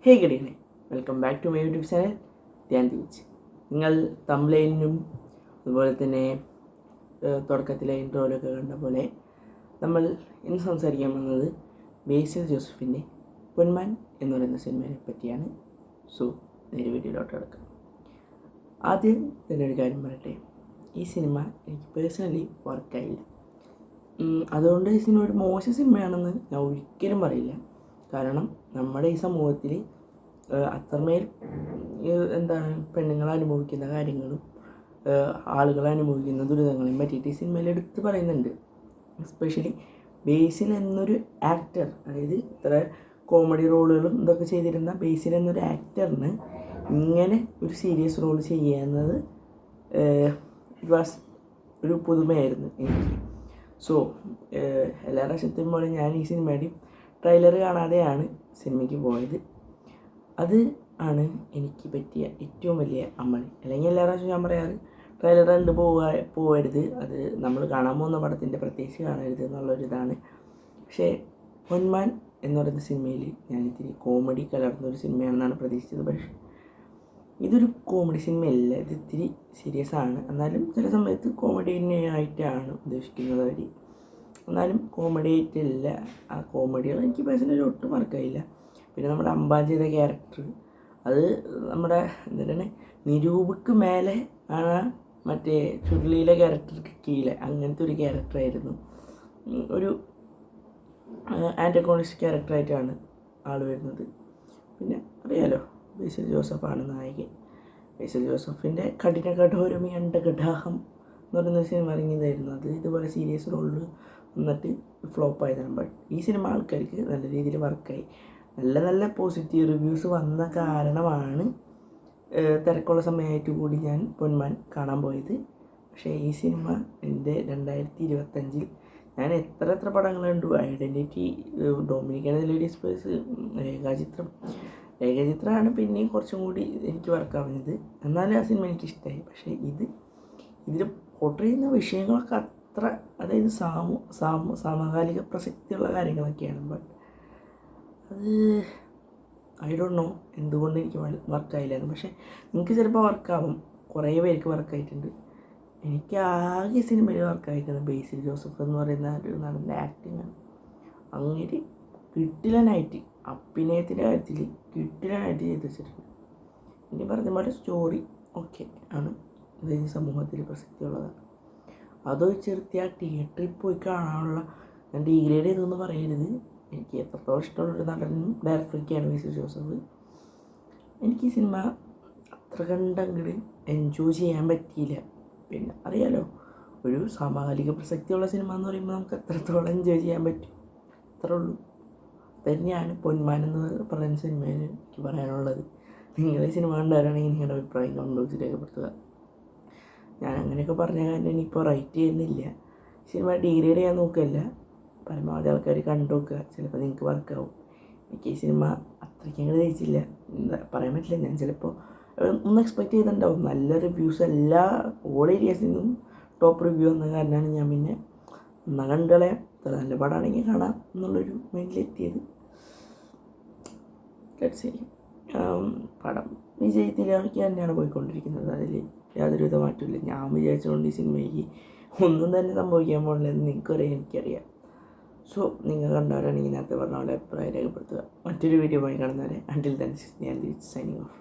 ഹേ ഗഡികളെ, welcome back to my YouTube channel Dhyan Deeps. നിങ്ങൾ തംബ്ലൈനിലും അതുപോലെ തന്നെ തുടക്കത്തിലെ ഇൻട്രോയിലൊക്കെ കണ്ട പോലെ നമ്മൾ ഇന്ന് സംസാരിക്കാൻ വന്നത് ബേസിൽ ജോസഫിൻ്റെ പൊന്മാൻ എന്ന് പറയുന്ന സിനിമയെ പറ്റിയാണ്. സോ നേരെ വീഡിയോയിലോട്ട് കിടക്കാം. ആദ്യം തന്നെ ഒരു കാര്യം പറയട്ടെ, ഈ സിനിമ എനിക്ക് പേഴ്സണലി വർക്കായില്ല. അതുകൊണ്ട് ഈ സിനിമ ഒരു മോശം സിനിമയാണെന്ന് ഞാൻ ഒരിക്കലും പറയില്ല. കാരണം നമ്മുടെ ഈ സമൂഹത്തിൽ അത്രമേൽ പെണ്ണുങ്ങൾ അനുഭവിക്കുന്ന കാര്യങ്ങളും ആളുകൾ അനുഭവിക്കുന്ന ദുരിതങ്ങളെയും പറ്റിയിട്ട് ഈ സിനിമയിൽ എടുത്ത് പറയുന്നുണ്ട്. എസ്പെഷ്യലി ബേസിൽ എന്നൊരു ആക്ടർ, അതായത് ഇത്ര കോമഡി റോളുകളും ഇതൊക്കെ ചെയ്തിരുന്ന ബേസിൽ എന്നൊരു ആക്ടറിന് ഇങ്ങനെ ഒരു സീരിയസ് റോൾ ചെയ്യുന്നത് ഇറ്റ് വാസ് ഒരു പുതുമയായിരുന്നു എനിക്ക്. സോ എല്ലാ പ്രാവശ്യത്തെയും പോലെ ഞാൻ ഈ സിനിമയുടെ ട്രെയിലർ കാണാതെയാണ് സിനിമയ്ക്ക് പോയത്. അത് ആണ് എനിക്ക് പറ്റിയ ഏറ്റവും വലിയ അമ്മണി. അല്ലെങ്കിൽ എല്ലാ പ്രാവശ്യവും ഞാൻ പറയാറ് ട്രെയിലർ കണ്ട് പോകരുത്, അത് നമ്മൾ കാണാൻ പോകുന്ന പടത്തിൻ്റെ പ്രത്യേകിച്ച് കാണരുത് എന്നുള്ളൊരിതാണ്. പക്ഷേ പൊന്മാൻ എന്ന് പറയുന്ന സിനിമയിൽ ഞാൻ ഇത്തിരി കോമഡി കലർന്നൊരു സിനിമയാണെന്നാണ് പ്രതീക്ഷിച്ചത്. പക്ഷേ ഇതൊരു കോമഡി സിനിമയല്ല, ഇത് ഇത്തിരി സീരിയസ് ആണ്. എന്നാലും ചില സമയത്ത് കോമഡി ആയിട്ടാണ് ഉദ്ദേശിക്കുന്നത് അവർ. എന്നാലും കോമഡി ആയിട്ടല്ല, ആ കോമഡികൾ എനിക്ക് പേഴ്സണലി ഒട്ടും മറക്കായില്ല. പിന്നെ നമ്മുടെ അമ്പാൻ ചെയ്ത ക്യാരക്ടർ, അത് നമ്മുടെ എന്താണ് നിരൂപക്ക് മേലെ ആണ് മറ്റേ ചുരുളിയിലെ ക്യാരക്ടർക്ക് കീഴിലെ അങ്ങനത്തെ ഒരു ക്യാരക്ടറായിരുന്നു. ഒരു ആൻറ്റഗോണിസ്റ്റ് ക്യാരക്ടറായിട്ടാണ് ആൾ വരുന്നത്. പിന്നെ അറിയാലോ, ബേസിൽ ജോസഫാണ് നായകൻ. ബേസിൽ ജോസഫിൻ്റെ കഠിനകഠോരമി അണ്ടകടാഹം എന്ന് പറയുന്ന സിനിമ ഇറങ്ങിയതായിരുന്നു. അത് ഇതുപോലെ സീരിയസ് റോളിൽ എന്നിട്ട് ഫ്ലോപ്പായതാണ്. ബട്ട് ഈ സിനിമ ആൾക്കാർക്ക് നല്ല രീതിയിൽ വർക്കായി. നല്ല നല്ല പോസിറ്റീവ് റിവ്യൂസ് വന്ന കാരണമാണ് തിരക്കുള്ള സമയമായിട്ട് കൂടി ഞാൻ പൊന്മാൻ കാണാൻ പോയത്. പക്ഷേ ഈ സിനിമ എൻ്റെ 2025 ഞാൻ എത്ര പടങ്ങൾ കണ്ടു. ഐഡൻറ്റിറ്റി, ഡൊമിനിക് ലേഡീസ് പേഴ്സ്, ഏകചിത്രമാണ് പിന്നെയും കുറച്ചും കൂടി എനിക്ക് വർക്കാവുന്നത്. എന്നാലും ആ സിനിമ എനിക്കിഷ്ടമായി. പക്ഷേ ഇതിൽ പോർട്രേ ചെയ്യുന്ന വിഷയങ്ങളൊക്കെ അത്ര, അതായത് സമകാലിക പ്രസക്തിയുള്ള കാര്യങ്ങളൊക്കെയാണ്. ബട്ട് അത് ഐ ഡോണ്ട് നോ എന്തുകൊണ്ട് എനിക്ക് വർക്കായില്ലായിരുന്നു. പക്ഷേ നിങ്ങൾക്ക് ചിലപ്പോൾ വർക്കാവും, കുറേ പേർക്ക് വർക്കായിട്ടുണ്ട്. എനിക്ക് ആകെ സിനിമയിൽ വർക്കായിരിക്കുന്നത് ബേസിൽ ജോസഫ് എന്ന് പറയുന്ന ഒരു നടൻ്റെ ആക്ടിങ്ങാണ്. അങ്ങനെ കിട്ടിലനായിട്ട് അഭിനയത്തിൻ്റെ കാര്യത്തിൽ കിട്ടിലനായിട്ട് ചെയ്ത് വെച്ചിട്ടുണ്ട്. ഇനി പറഞ്ഞ പോലെ സ്റ്റോറി ഓക്കെ ആണ്, അതായത് സമൂഹത്തിൽ പ്രസക്തിയുള്ളതാണ്. അത് ചെറുത്തി ആ തിയേറ്ററിൽ പോയി കാണാനുള്ള, ഞാൻ ഡീഗ്രേഡ് ചെയ്തൊന്നും പറയരുത്, എനിക്ക് എത്രത്തോളം ഇഷ്ടമുള്ളൊരു നടനും ഡയറക്ടറൊക്കെയാണ് ബേസിൽ ജോസഫ്. എനിക്ക് ഈ സിനിമ അത്ര കണ്ടങ്ങോട്ട് എൻജോയ് ചെയ്യാൻ പറ്റിയില്ല. പിന്നെ അറിയാലോ, ഒരു സമകാലിക പ്രസക്തിയുള്ള സിനിമ എന്ന് പറയുമ്പോൾ നമുക്ക് എത്രത്തോളം എൻജോയ് ചെയ്യാൻ പറ്റും, അത്രേ ഉള്ളൂ. തന്നെയാണ് പൊന്മാൻ എന്ന് പറയുന്ന സിനിമയിൽ എനിക്ക് പറയാനുള്ളത്. നിങ്ങൾ ഈ സിനിമ കണ്ടവരാണെങ്കിൽ നിങ്ങളുടെ അഭിപ്രായം കമന്റ് ബോക്സിൽ രേഖപ്പെടുത്തുക. ഞാൻ അങ്ങനെയൊക്കെ പറഞ്ഞ കാരണം ഇനിയിപ്പോൾ റൈറ്റ് ചെയ്യുന്നില്ല. സിനിമ ഡീഗ്രേഡ് ചെയ്യാൻ നോക്കുകയല്ല, പരമാവധി ആൾക്കാർ കണ്ടു നോക്കുക, ചിലപ്പോൾ നിങ്ങൾക്ക് വർക്കാവും. എനിക്ക് ഈ സിനിമ അത്രയ്ക്ക് അങ്ങോട്ട് ജയിച്ചില്ല, എന്താ പറയാൻ പറ്റില്ല. ഞാൻ ചിലപ്പോൾ ഒന്നും എക്സ്പെക്റ്റ് ചെയ്തിട്ടുണ്ടാവും. നല്ല റിവ്യൂസ് എല്ലാ ഓൾ ഏരിയാസിൽ നിന്നും ടോപ്പ് റിവ്യൂ വന്ന കാരണമാണ് ഞാൻ പിന്നെ കണ്ടുകളെ നല്ല പടമാണെങ്കിൽ കാണാം എന്നുള്ളൊരു മൈൻഡിലെത്തിയത്. പടം വിജയത്തിലേക്ക് തന്നെയാണ് പോയിക്കൊണ്ടിരിക്കുന്നത്, അതിൽ യാതൊരു വിധ മാറ്റമില്ല. ഞാൻ വിചാരിച്ചുകൊണ്ട് ഈ സിനിമയ്ക്ക് ഒന്നും തന്നെ സംഭവിക്കാൻ പോകണില്ലെന്ന് നിങ്ങൾക്കറിയാം, എനിക്കറിയാം. സോ നിങ്ങൾ കണ്ടവരാണെങ്കിൽ നേരത്തെ പറഞ്ഞ പോലെ അഭിപ്രായം രേഖപ്പെടുത്തുക. മറ്റൊരു വീഡിയോ പോയി കാണുന്നവരെ അണ്ടിൽ ദെൻ ഞാൻ സൈനിങ് ഓഫ്.